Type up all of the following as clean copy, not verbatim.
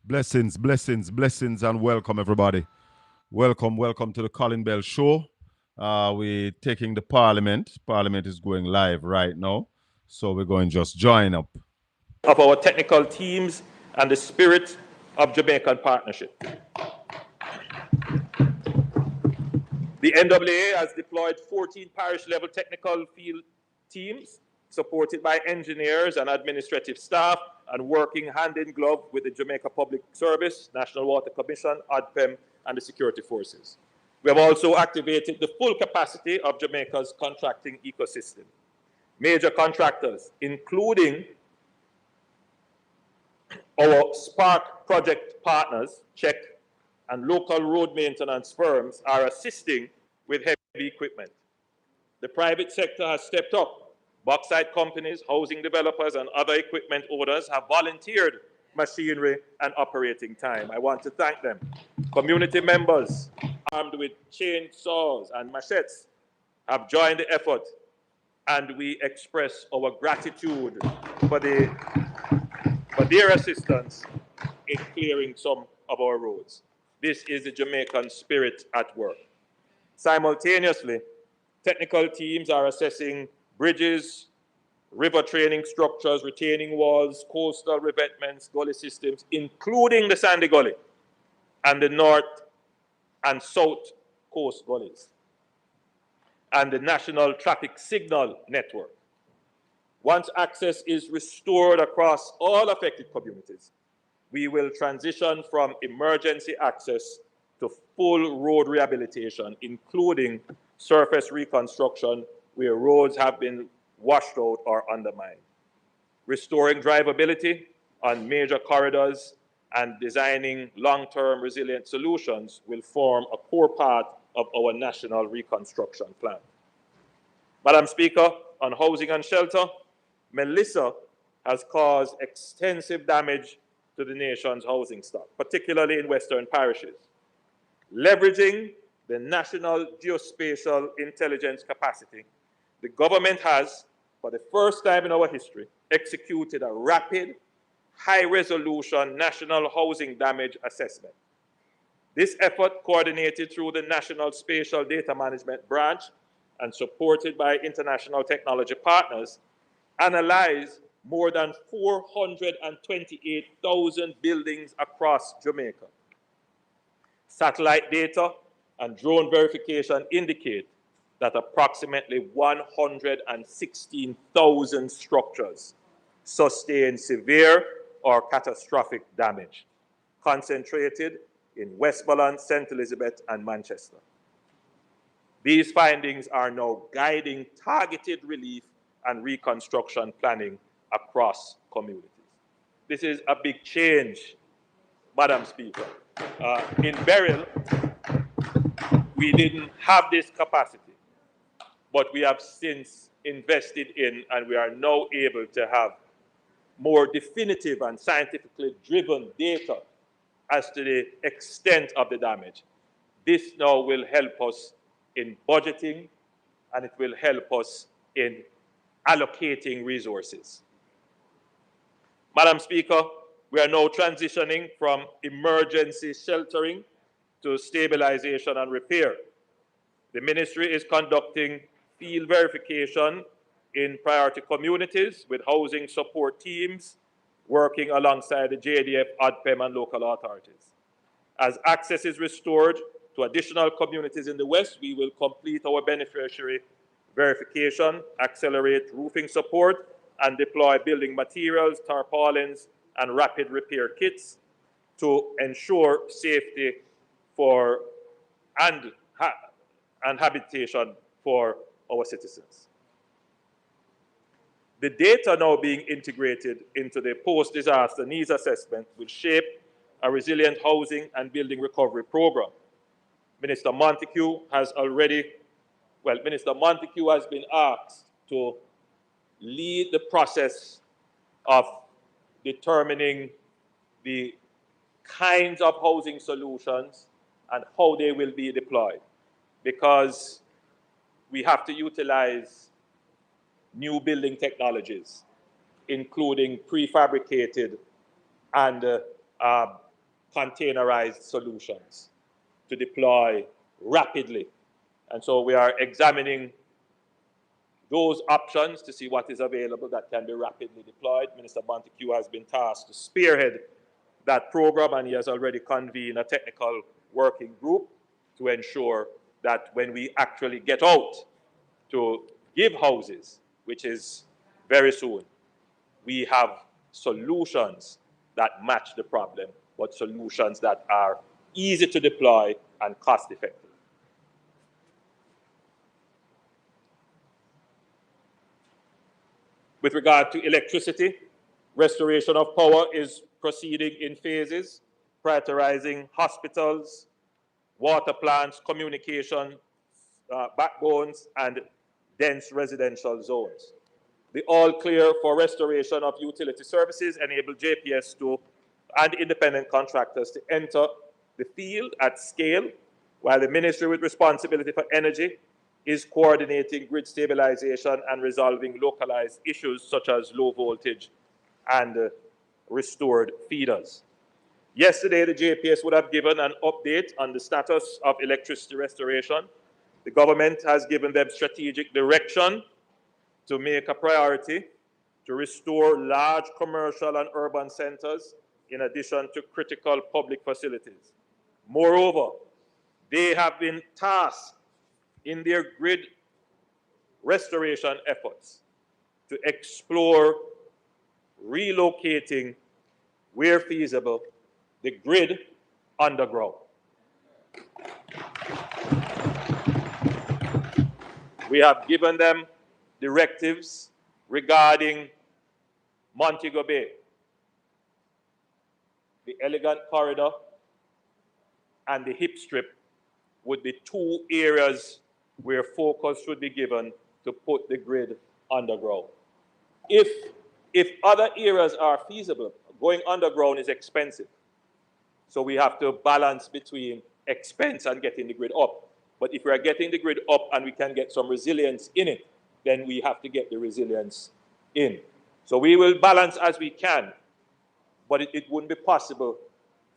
Blessings, blessings, blessings, and welcome, everybody. Welcome, welcome to the Colin Bell Show. We're taking the Parliament. Parliament is going live right now. So we're going to just join up. Of our technical teams and the spirit of Jamaican partnership. The NAA has deployed 14 parish-level technical field teams supported by engineers and administrative staff and working hand in glove with the Jamaica Public Service, National Water Commission, ADPEM, and the security forces. We have also activated the full capacity of Jamaica's contracting ecosystem. Major contractors, including our Spark project partners, Czech, and local road maintenance firms are assisting with heavy equipment. The private sector has stepped up. Bauxite companies, housing developers, and other equipment owners have volunteered machinery and operating time. I want to thank them. Community members armed with chainsaws and machetes have joined the effort, and we express our gratitude for their assistance in clearing some of our roads. This is the Jamaican spirit at work. Simultaneously, technical teams are assessing bridges, river training structures, retaining walls, coastal revetments, gully systems, including the Sandy Gully and the north and south coast gullies, and the national traffic signal network. Once access is restored across all affected communities, we will transition from emergency access to full road rehabilitation, including surface reconstruction where roads have been washed out or undermined. Restoring drivability on major corridors and designing long-term resilient solutions will form a core part of our national reconstruction plan. Madam Speaker, on housing and shelter, Melissa has caused extensive damage to the nation's housing stock, particularly in western parishes. Leveraging the national geospatial intelligence capacity, the government has, for the first time in our history, executed a rapid, high-resolution national housing damage assessment. This effort, coordinated through the National Spatial Data Management Branch and supported by international technology partners, analyzed more than 428,000 buildings across Jamaica. Satellite data and drone verification indicate that approximately 116,000 structures sustain severe or catastrophic damage, concentrated in Westmoreland, St. Elizabeth, and Manchester. These findings are now guiding targeted relief and reconstruction planning across communities. This is a big change, Madam Speaker. In Beryl, we didn't have this capacity, but we have since invested in, and we are now able to have more definitive and scientifically driven data as to the extent of the damage. This now will help us in budgeting, and it will help us in allocating resources. Madam Speaker, we are now transitioning from emergency sheltering to stabilization and repair. The ministry is conducting field verification in priority communities with housing support teams working alongside the JDF, ADPEM, and local authorities. As access is restored to additional communities in the West, we will complete our beneficiary verification, accelerate roofing support, and deploy building materials, tarpaulins, and rapid repair kits to ensure safety for and habitation for our citizens. The data now being integrated into the post-disaster needs assessment will shape a resilient housing and building recovery program. Minister Montague has been asked to lead the process of determining the kinds of housing solutions and how they will be deployed, because we have to utilize new building technologies, including prefabricated and containerized solutions to deploy rapidly. And so we are examining those options to see what is available that can be rapidly deployed. Minister Montague has been tasked to spearhead that program, and he has already convened a technical working group to ensure that when we actually get out to give houses, which is very soon, we have solutions that match the problem, but solutions that are easy to deploy and cost effective. With regard to electricity, restoration of power is proceeding in phases, prioritizing hospitals, water plants, communication backbones, and dense residential zones. The all clear for restoration of utility services enable JPS and independent contractors to enter the field at scale, while the ministry with responsibility for energy is coordinating grid stabilization and resolving localized issues such as low voltage and restored feeders. Yesterday, the JPS would have given an update on the status of electricity restoration. The government has given them strategic direction to make a priority to restore large commercial and urban centers in addition to critical public facilities. Moreover, they have been tasked in their grid restoration efforts to explore relocating, where feasible, the grid underground. We have given them directives regarding Montego Bay, the Elegant Corridor, and the Hip Strip would be two areas where focus should be given to put the grid underground. If other areas are feasible, going underground is expensive. So we have to balance between expense and getting the grid up. But if we are getting the grid up and we can get some resilience in it, then we have to get the resilience in. So we will balance as we can, but it wouldn't be possible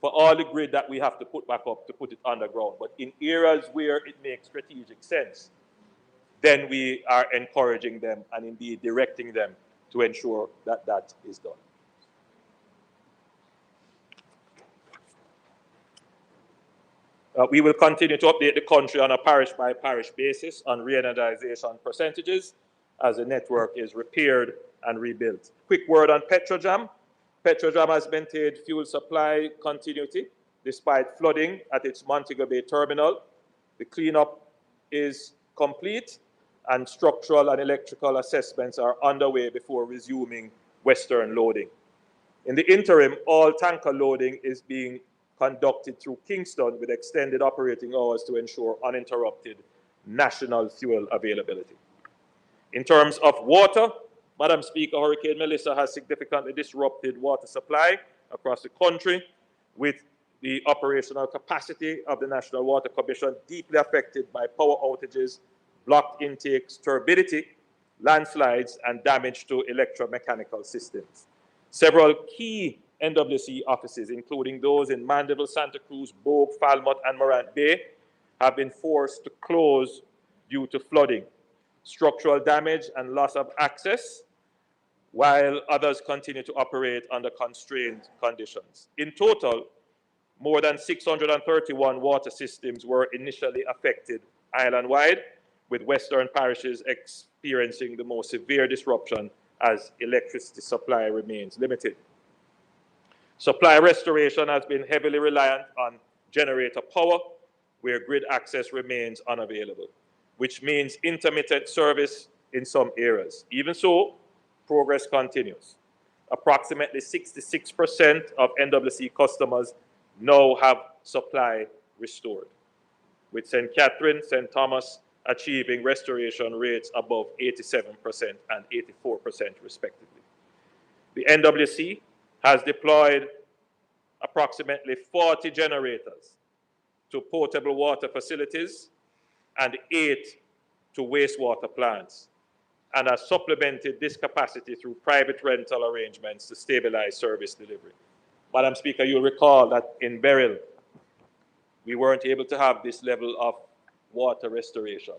for all the grid that we have to put back up to put it underground. But in areas where it makes strategic sense, then we are encouraging them and indeed directing them to ensure that that is done. We will continue to update the country on a parish-by-parish basis on re-energization percentages as the network is repaired and rebuilt. Quick word on Petrojam. Petrojam has maintained fuel supply continuity despite flooding at its Montego Bay terminal. The cleanup is complete and structural and electrical assessments are underway before resuming western loading. In the interim, all tanker loading is being conducted through Kingston with extended operating hours to ensure uninterrupted national fuel availability. In terms of water, Madam Speaker, Hurricane Melissa has significantly disrupted water supply across the country, with the operational capacity of the National Water Commission deeply affected by power outages, blocked intakes, turbidity, landslides, and damage to electromechanical systems. Several key NWC offices, including those in Mandeville, Santa Cruz, Bogue, Falmouth, and Morant Bay, have been forced to close due to flooding, structural damage, and loss of access, while others continue to operate under constrained conditions. In total, more than 631 water systems were initially affected island-wide, with western parishes experiencing the most severe disruption as electricity supply remains limited. Supply restoration has been heavily reliant on generator power, where grid access remains unavailable, which means intermittent service in some areas. Even so, progress continues. Approximately 66% of NWC customers now have supply restored, with St. Catherine, St. Thomas achieving restoration rates above 87% and 84% respectively. The NWC has deployed approximately 40 generators to potable water facilities and 8 to wastewater plants, and has supplemented this capacity through private rental arrangements to stabilize service delivery. Madam Speaker, you'll recall that in Beryl, we weren't able to have this level of water restoration,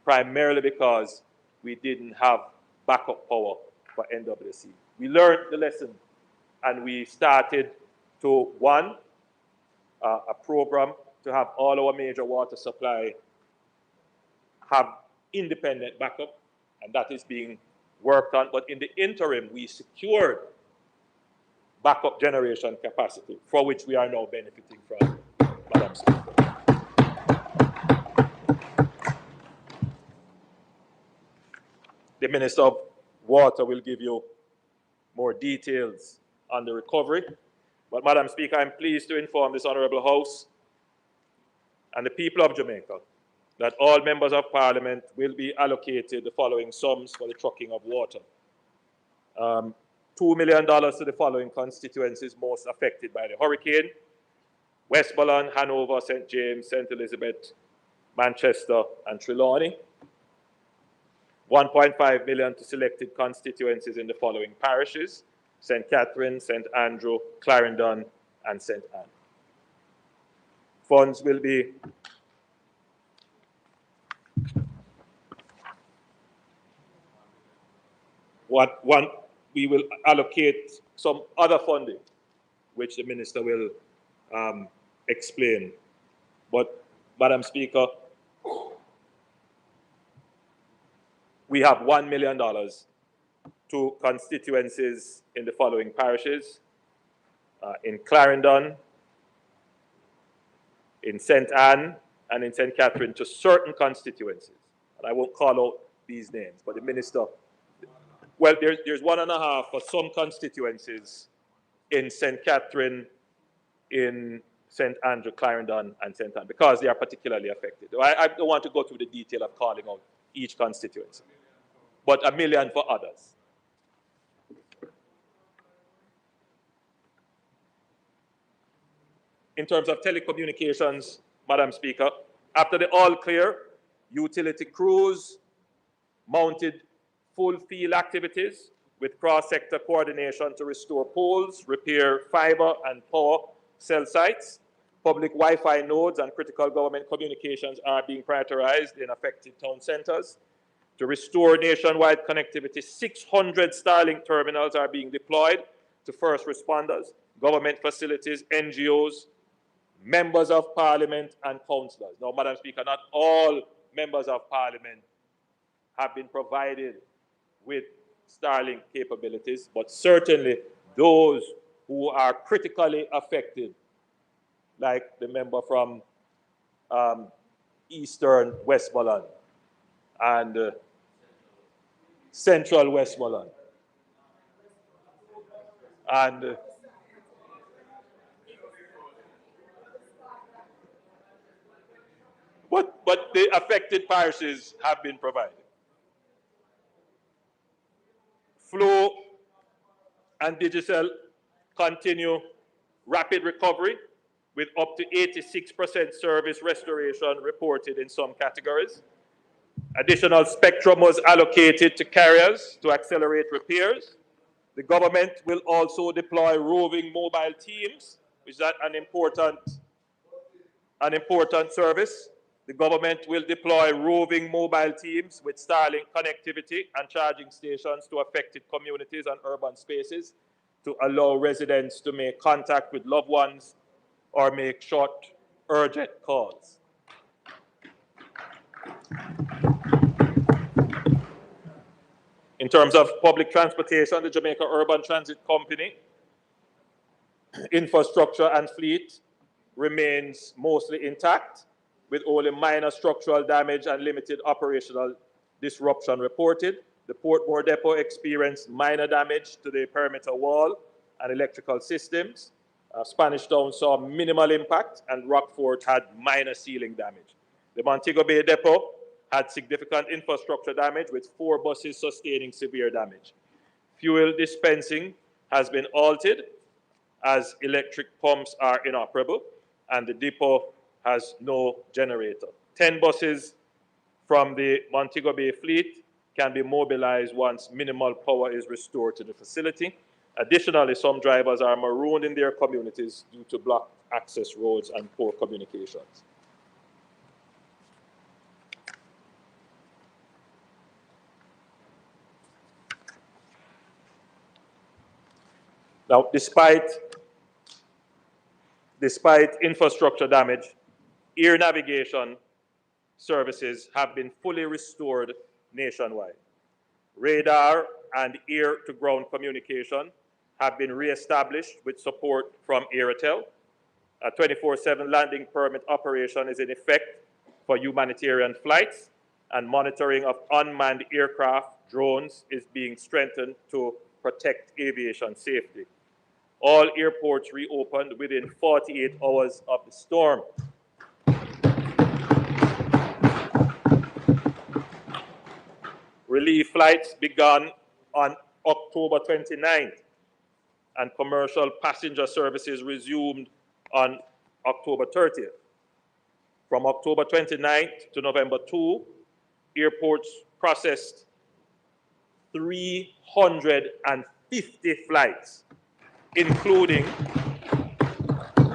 primarily because we didn't have backup power for NWC. We learned the lesson, and we started to, one, a program to have all our major water supply have independent backup, and that is being worked on. But in the interim, we secured backup generation capacity, for which we are now benefiting from, Madam Speaker. The Minister of Water will give you more details on the recovery. But, Madam Speaker, I'm pleased to inform this Honourable House and the people of Jamaica that all members of Parliament will be allocated the following sums for the trucking of water. $2 million to the following constituencies most affected by the hurricane: Westmoreland, Hanover, St. James, St. Elizabeth, Manchester, and Trelawney. $1.5 million to selected constituencies in the following parishes: St. Catherine, St. Andrew, Clarendon, and St. Anne. Funds will be we will allocate some other funding, which the Minister will explain. But, Madam Speaker, we have $1 million to constituencies in the following parishes: in Clarendon, in St. Anne, and in St. Catherine, to certain constituencies. And I won't call out these names, but the Minister, well, there's $1.5 for some constituencies in St. Catherine, in St. Andrew, Clarendon, and St. Anne, because they are particularly affected. I don't want to go through the detail of calling out each constituency, but $1 million for others. In terms of telecommunications, Madam Speaker, after the all clear, utility crews mounted full field activities with cross-sector coordination to restore poles, repair fiber and power cell sites. Public Wi-Fi nodes and critical government communications are being prioritized in affected town centers. To restore nationwide connectivity, 600 Starlink terminals are being deployed to first responders, government facilities, NGOs, members of Parliament, and councillors. Now, Madam Speaker, not all members of Parliament have been provided with Starlink capabilities, but certainly those who are critically affected, like the member from Eastern Westmoreland and Central Westmoreland, and but the affected parishes have been provided. Flow and Digicel continue rapid recovery with up to 86% service restoration reported in some categories. Additional spectrum was allocated to carriers to accelerate repairs. The government will also deploy roving mobile teams, which is an important service. The government will deploy roving mobile teams with Starlink connectivity and charging stations to affected communities and urban spaces to allow residents to make contact with loved ones or make short, urgent calls. In terms of public transportation, the Jamaica Urban Transit Company infrastructure and fleet remains mostly intact, with only minor structural damage and limited operational disruption reported. The Portmore Depot experienced minor damage to the perimeter wall and electrical systems. Spanish Town saw minimal impact, and Rockford had minor ceiling damage. The Montego Bay Depot had significant infrastructure damage, with 4 buses sustaining severe damage. Fuel dispensing has been altered as electric pumps are inoperable, and the depot has no generator. 10 buses from the Montego Bay fleet can be mobilized once minimal power is restored to the facility. Additionally, some drivers are marooned in their communities due to blocked access roads and poor communications. Now, despite infrastructure damage, air navigation services have been fully restored nationwide. Radar and air-to-ground communication have been re-established with support from Airtel. A 24/7 landing permit operation is in effect for humanitarian flights, and monitoring of unmanned aircraft, drones, is being strengthened to protect aviation safety. All airports reopened within 48 hours of the storm. Relief flights began on October 29th, and commercial passenger services resumed on October 30th. From October 29th to November 2, airports processed 350 flights, including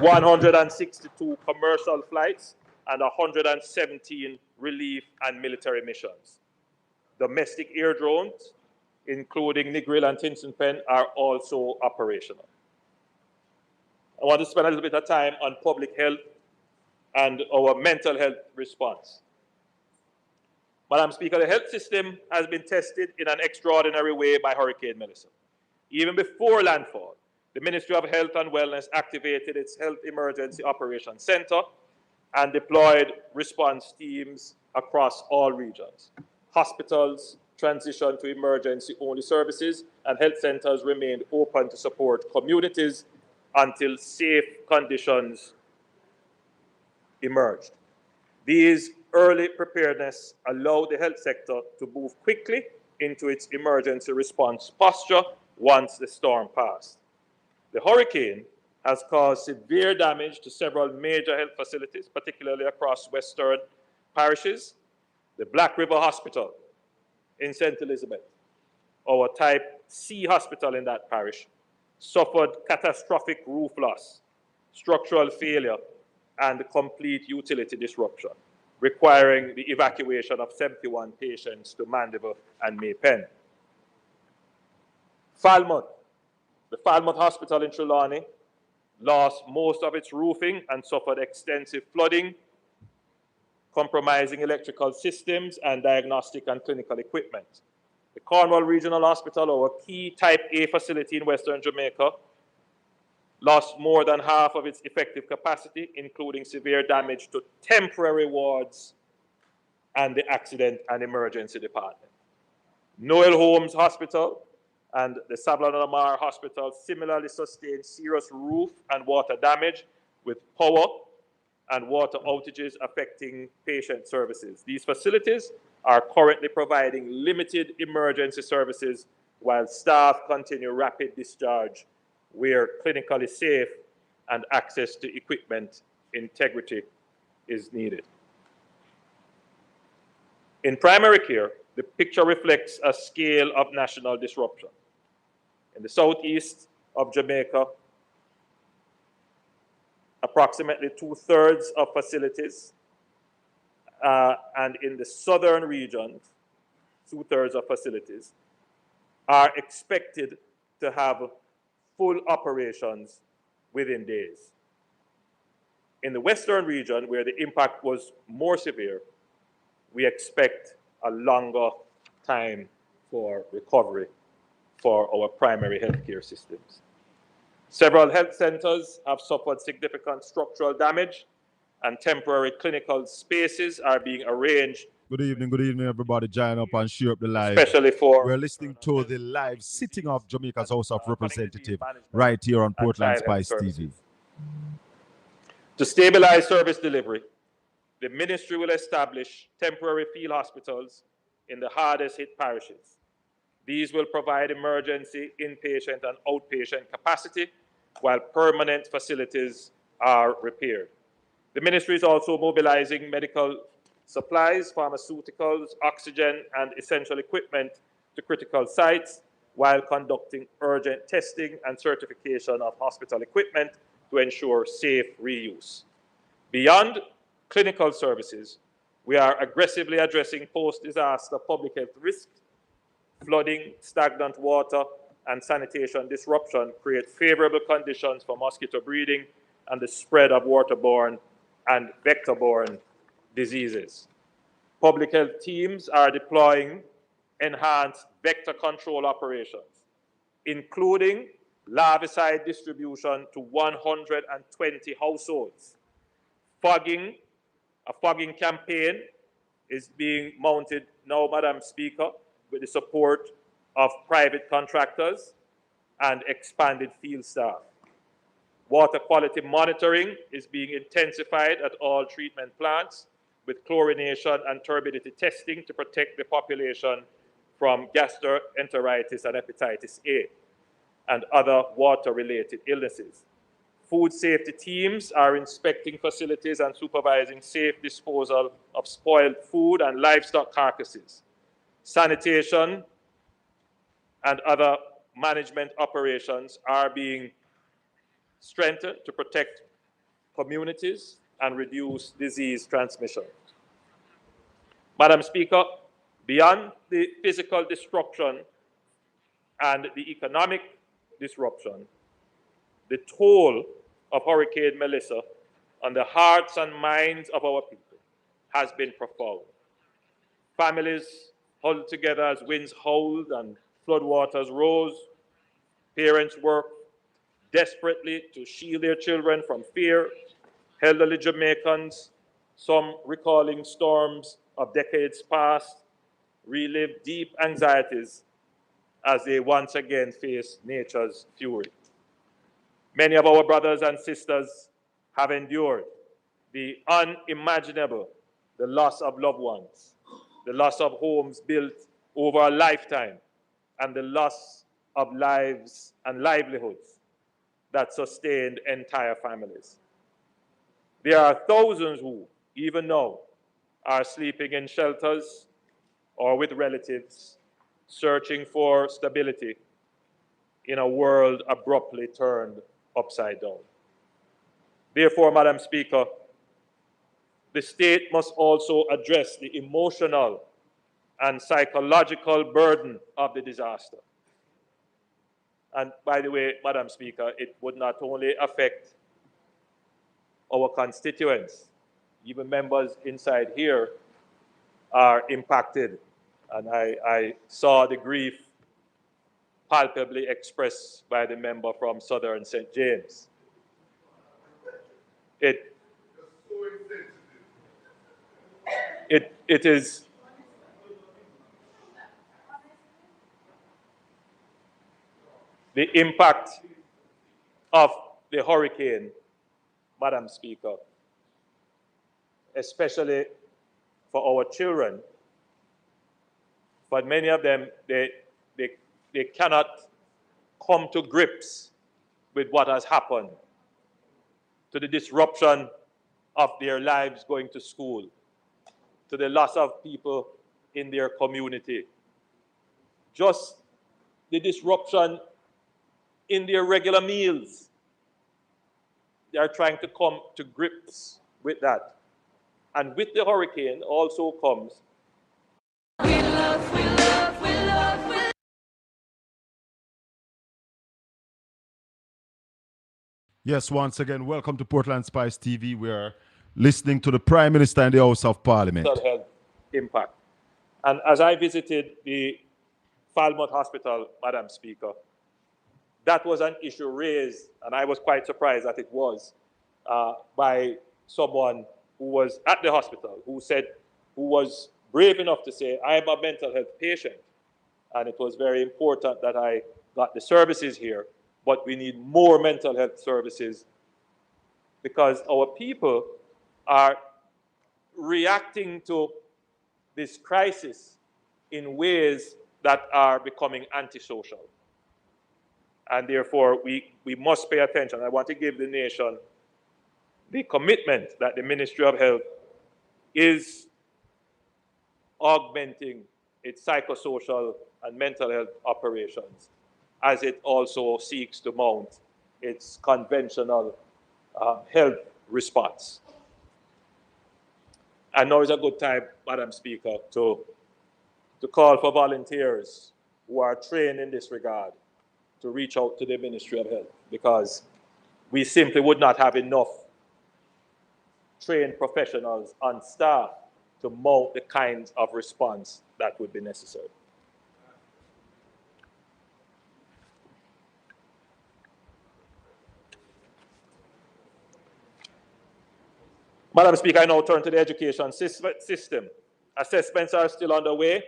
162 commercial flights and 117 relief and military missions. Domestic air drones, including Negril and Tinson Pen, are also operational. I want to spend a little bit of time on public health and our mental health response. Madam Speaker, the health system has been tested in an extraordinary way by Hurricane Melissa. Even before landfall, the Ministry of Health and Wellness activated its Health Emergency Operations Center and deployed response teams across all regions. Hospitals transitioned to emergency-only services, and health centers remained open to support communities until safe conditions emerged. These early preparedness allowed the health sector to move quickly into its emergency response posture once the storm passed. The hurricane has caused severe damage to several major health facilities, particularly across western parishes. The Black River Hospital in St. Elizabeth, our type C hospital in that parish, suffered catastrophic roof loss, structural failure, and complete utility disruption, requiring the evacuation of 71 patients to Mandeville and Maypen. Falmouth, the Falmouth Hospital in Trelawney, lost most of its roofing and suffered extensive flooding, compromising electrical systems and diagnostic and clinical equipment. The Cornwall Regional Hospital, our key Type A facility in Western Jamaica, lost more than half of its effective capacity, including severe damage to temporary wards and the accident and emergency department. Noel Holmes Hospital and the Savlon Lamar Hospital similarly sustained serious roof and water damage, with power and water outages affecting patient services. These facilities are currently providing limited emergency services while staff continue rapid discharge where clinically safe and access to equipment integrity is needed. In primary care, the picture reflects a scale of national disruption. In the southeast of Jamaica, approximately 2/3 of facilities, and in the southern regions, 2/3 of facilities, are expected to have full operations within days. In the western region, where the impact was more severe, we expect a longer time for recovery for our primary healthcare systems. Several health centers have suffered significant structural damage, and temporary clinical spaces are being arranged. Good evening, everybody. Join up and share up the live. Especially for We're listening to the live sitting of Jamaica's House of Representatives right here on Portland Spice TV. To stabilize service delivery, the ministry will establish temporary field hospitals in the hardest hit parishes. These will provide emergency, inpatient, and outpatient capacity while permanent facilities are repaired. The ministry is also mobilizing medical supplies, pharmaceuticals, oxygen, and essential equipment to critical sites while conducting urgent testing and certification of hospital equipment to ensure safe reuse. Beyond clinical services, we are aggressively addressing post-disaster public health risks. Flooding, stagnant water, and sanitation disruption create favorable conditions for mosquito breeding and the spread of waterborne and vector-borne diseases. Public health teams are deploying enhanced vector control operations, including larvicide distribution to 120 households. A fogging campaign is being mounted now, Madam Speaker, with the support of private contractors and expanded field staff. Water quality monitoring is being intensified at all treatment plants with chlorination and turbidity testing to protect the population from gastroenteritis and hepatitis A and other water-related illnesses. Food safety teams are inspecting facilities and supervising safe disposal of spoiled food and livestock carcasses. Sanitation and other management operations are being strengthened to protect communities and reduce disease transmission. Madam Speaker, beyond the physical destruction and the economic disruption, the toll of Hurricane Melissa on the hearts and minds of our people has been profound. Families huddled together as winds howled and floodwaters rose. Parents worked desperately to shield their children from fear. Elderly Jamaicans, some recalling storms of decades past, relived deep anxieties as they once again face nature's fury. Many of our brothers and sisters have endured the unimaginable, the loss of loved ones, the loss of homes built over a lifetime, and the loss of lives and livelihoods that sustained entire families. There are thousands who, even now, are sleeping in shelters or with relatives, searching for stability in a world abruptly turned upside down. Therefore, Madam Speaker, the state must also address the emotional and psychological burden of the disaster. And by the way, Madam Speaker, it would not only affect our constituents, even members inside here are impacted. And I saw the grief palpably expressed by the member from Southern St. James. It is the impact of the hurricane, Madam Speaker, especially for our children. But many of them, they cannot come to grips with what has happened, to the disruption of their lives going to school, to the loss of people in their community, just the disruption in their regular meals. They are trying to come to grips with that. And with the hurricane also comes Yes, once again, welcome to Portland Spice TV. We are listening to the Prime Minister in the House of Parliament. mental health impact. And as I visited the Falmouth Hospital, Madam Speaker, that was an issue raised, and I was quite surprised that it was, by someone who was at the hospital, who was brave enough to say, I am a mental health patient, and it was very important that I got the services here, but we need more mental health services because our people are reacting to this crisis in ways that are becoming antisocial. And therefore, we must pay attention. I want to give the nation the commitment that the Ministry of Health is augmenting its psychosocial and mental health operations, as it also seeks to mount its conventional health response. And now is a good time, Madam Speaker, to call for volunteers who are trained in this regard to reach out to the Ministry of Health, because we simply would not have enough trained professionals on staff to mount the kinds of response that would be necessary. Madam Speaker, I now turn to the education system. Assessments are still underway,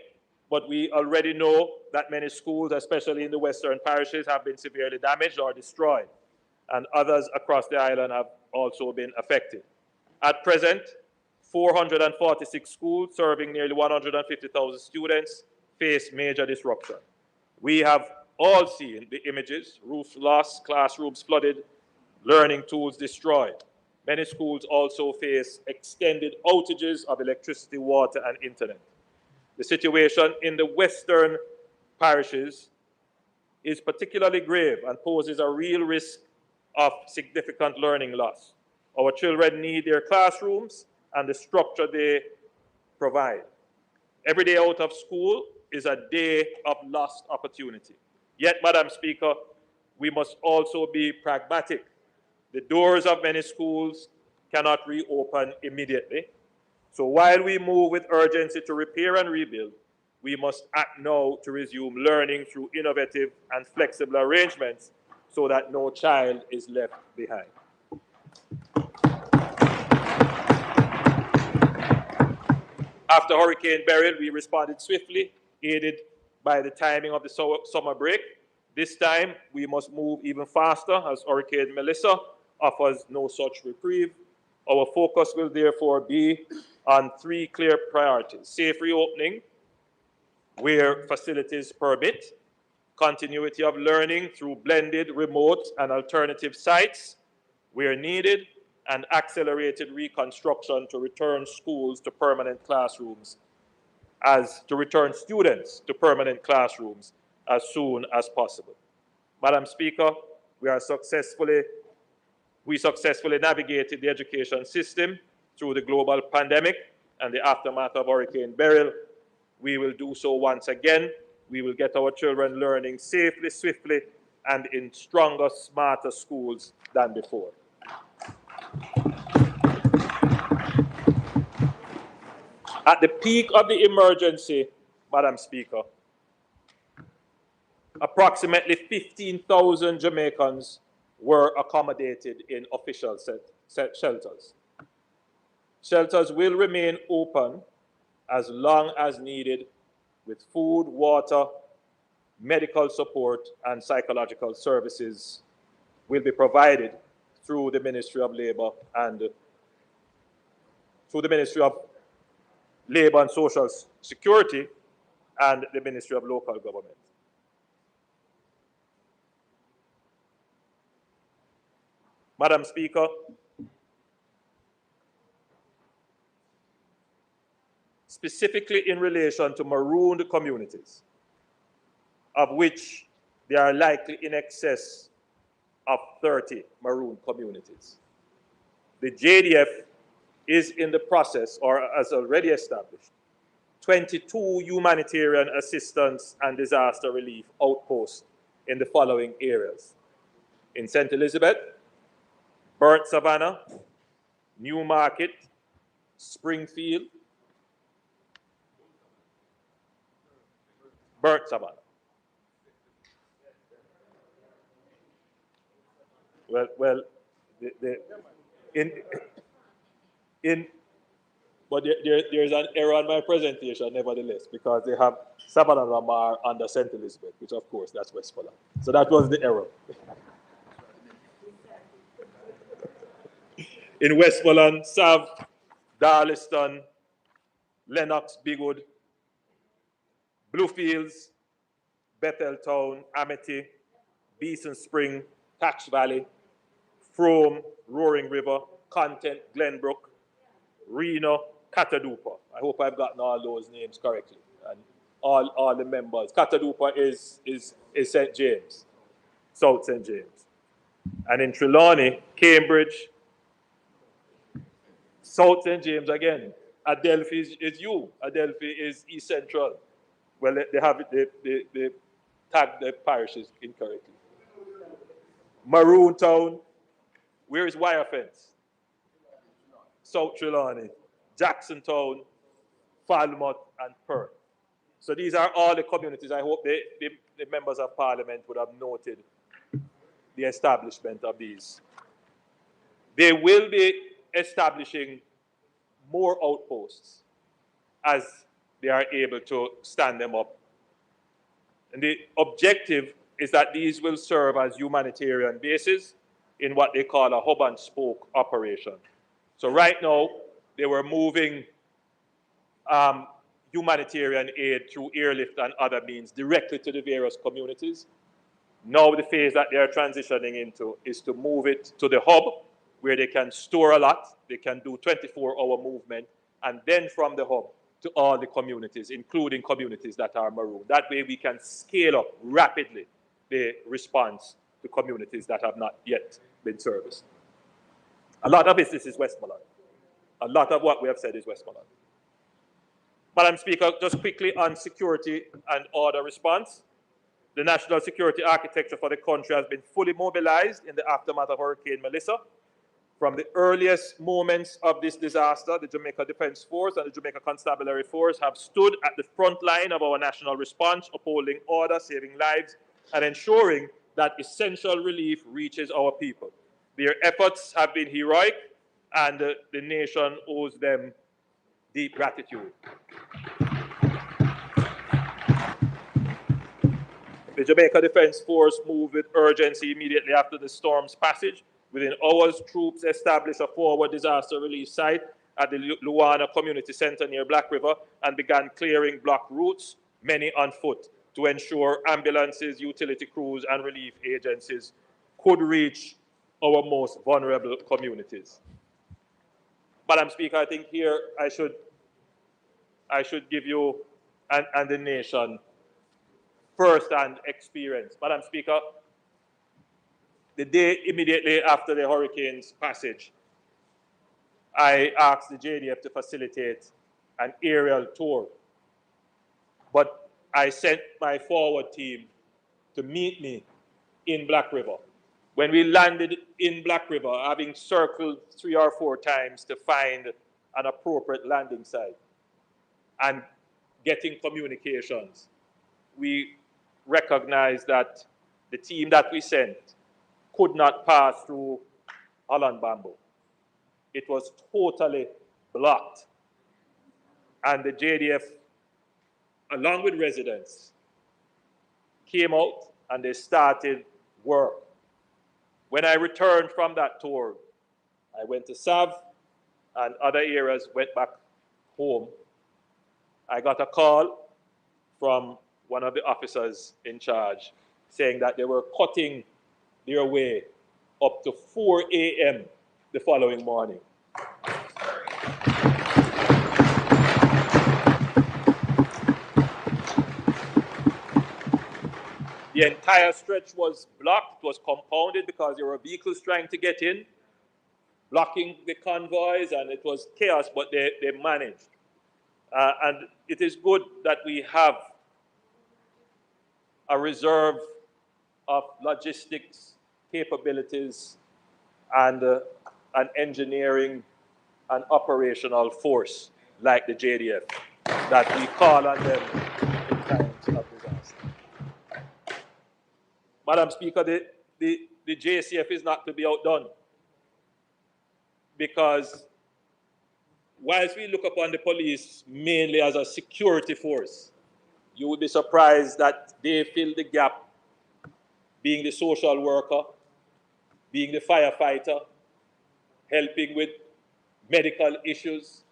but we already know that many schools, especially in the western parishes, have been severely damaged or destroyed, and others across the island have also been affected. At present, 446 schools serving nearly 150,000 students face major disruption. We have all seen the images: roofs lost, classrooms flooded, learning tools destroyed. Many schools also face extended outages of electricity, water, and internet. The situation in the western parishes is particularly grave and poses a real risk of significant learning loss. Our children need their classrooms and the structure they provide. Every day out of school is a day of lost opportunity. Yet, Madam Speaker, we must also be pragmatic. The doors of many schools cannot reopen immediately. So while we move with urgency to repair and rebuild, we must act now to resume learning through innovative and flexible arrangements so that no child is left behind. After Hurricane Beryl, we responded swiftly, aided by the timing of the summer break. This time, we must move even faster, as Hurricane Melissa offers no such reprieve. Our focus will therefore be on three clear priorities: safe reopening, where facilities permit; continuity of learning through blended, remote, and alternative sites where needed; and accelerated reconstruction to return schools to permanent classrooms, to return students to permanent classrooms as soon as possible. Madam Speaker, we successfully navigated the education system through the global pandemic and the aftermath of Hurricane Beryl. We will do so once again. We will get our children learning safely, swiftly, and in stronger, smarter schools than before. At the peak of the emergency, Madam Speaker, approximately 15,000 Jamaicans were accommodated in official shelters. Shelters will remain open as long as needed, with food, water, medical support, and psychological services will be provided through the Ministry of Labor and Social Security and the Ministry of Local Government. Madam Speaker, specifically in relation to marooned communities, of which there are likely in excess of 30 marooned communities, the JDF is in the process, or has already established, 22 humanitarian assistance and disaster relief outposts in the following areas: in St. Elizabeth, Burnt Savannah, Newmarket, Springfield, Burnt Savannah. Well, but there's an error on my presentation, nevertheless, because they have Savannah and Lamar under St. Elizabeth, which of course that's Westmoreland. So that was the error. In Westmoreland, Sav, Darliston, Lennox, Bigwood, Bluefields, Betheltown, Amity, Beeson Spring, Tax Valley, Frome, Roaring River, Content, Glenbrook, Reno, Catadupa. I hope I've gotten all those names correctly. And all the members. Katalupa is St. James, South St. James. And in Trelawney, Cambridge, South St. James again. Adelphi is you. Adelphi is East Central. Well, they have it, they tagged the parishes incorrectly. Maroon Town, where is Wire Fence? South Trelawney, Jackson Town, Falmouth, and Perth. So these are all the communities. I hope the members of parliament would have noted the establishment of these. They will be establishing more outposts as they are able to stand them up. And the objective is that these will serve as humanitarian bases in what they call a hub and spoke operation. So right now, they were moving humanitarian aid through airlift and other means directly to the various communities. Now the phase that they are transitioning into is to move it to the hub where they can store a lot, they can do 24-hour movement, and then from the hub to all the communities, including communities that are marooned. That way we can scale up rapidly the response to communities that have not yet been serviced. A lot of this is Westmoreland. A lot of what we have said is Westmoreland. Madam Speaker, just quickly on security and order response. The national security architecture for the country has been fully mobilized in the aftermath of Hurricane Melissa. From the earliest moments of this disaster, the Jamaica Defense Force and the Jamaica Constabulary Force have stood at the front line of our national response, upholding order, saving lives, and ensuring that essential relief reaches our people. Their efforts have been heroic, and the nation owes them deep gratitude. The Jamaica Defense Force moved with urgency immediately after the storm's passage. Within hours, troops established a forward disaster relief site at the Luana Community Center near Black River and began clearing block routes, many on foot, to ensure ambulances, utility crews, and relief agencies could reach our most vulnerable communities. Madam Speaker, I think here I should give you and the nation first-hand experience. Madam Speaker, the day immediately after the hurricane's passage, I asked the JDF to facilitate an aerial tour. But I sent my forward team to meet me in Black River. When we landed in Black River, having circled 3 or 4 times to find an appropriate landing site and getting communications, we recognized that the team that we sent could not pass through Holland Bamboo. It was totally blocked. And the JDF, along with residents, came out and they started work. When I returned from that tour, I went to Sav and other areas, went back home. I got a call from one of the officers in charge saying that they were cutting their way up to 4 a.m. the following morning. The entire stretch was blocked, was compounded because there were vehicles trying to get in, blocking the convoys, and it was chaos, but they managed. And it is good that we have a reserve of logistics capabilities and an engineering and operational force like the JDF, that we call on them in times of disaster. Madam Speaker, the JCF is not to be outdone, because whilst we look upon the police mainly as a security force, you would be surprised that they fill the gap being the social worker, being the firefighter, helping with medical issues,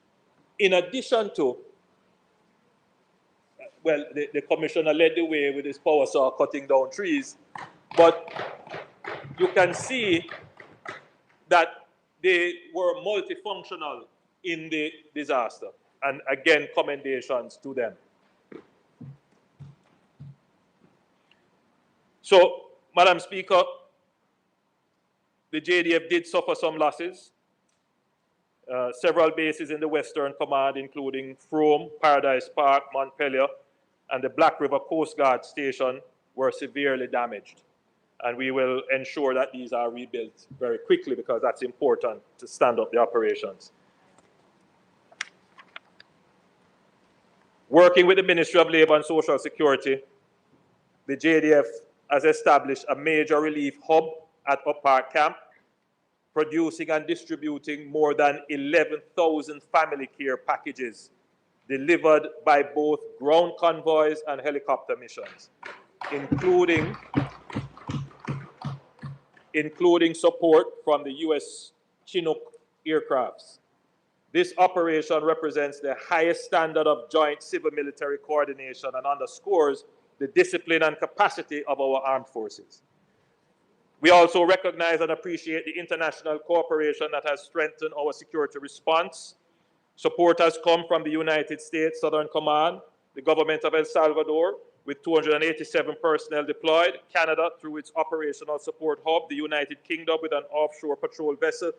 in addition to, well, the commissioner led the way with his power saw cutting down trees, but you can see that they were multifunctional in the disaster. And again, commendations to them. So, Madam Speaker, the JDF did suffer some losses. Several bases in the Western Command, including Frome, Paradise Park, Montpelier, and the Black River Coast Guard Station, were severely damaged. And we will ensure that these are rebuilt very quickly because that's important to stand up the operations. Working with the Ministry of Labour and Social Security, the JDF has established a major relief hub at Up Park Camp, producing and distributing more than 11,000 family care packages delivered by both ground convoys and helicopter missions, including support from the U.S. Chinook aircrafts. This operation represents the highest standard of joint civil-military coordination and underscores the discipline and capacity of our armed forces. We also recognize and appreciate the international cooperation that has strengthened our security response. Support has come from the United States Southern Command, the government of El Salvador, with 287 personnel deployed, Canada through its operational support hub, the United Kingdom with an offshore patrol vessel,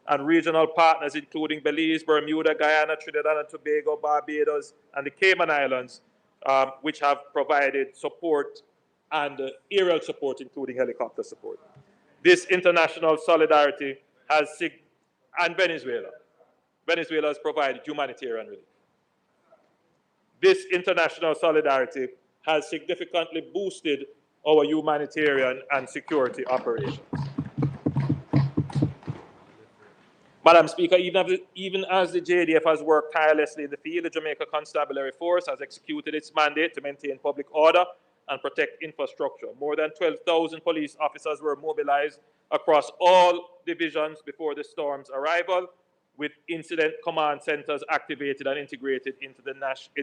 and regional partners including Belize, Bermuda, Guyana, Trinidad and Tobago, Barbados, and the Cayman Islands, which have provided support and aerial support, including helicopter support. This international solidarity has, and Venezuela has provided humanitarian relief. This international solidarity has significantly boosted our humanitarian and security operations. Madam Speaker, even as the JDF has worked tirelessly in the field, the Jamaica Constabulary Force has executed its mandate to maintain public order and protect infrastructure. More than 12,000 police officers were mobilized across all divisions before the storm's arrival, with incident command centers activated and integrated into the national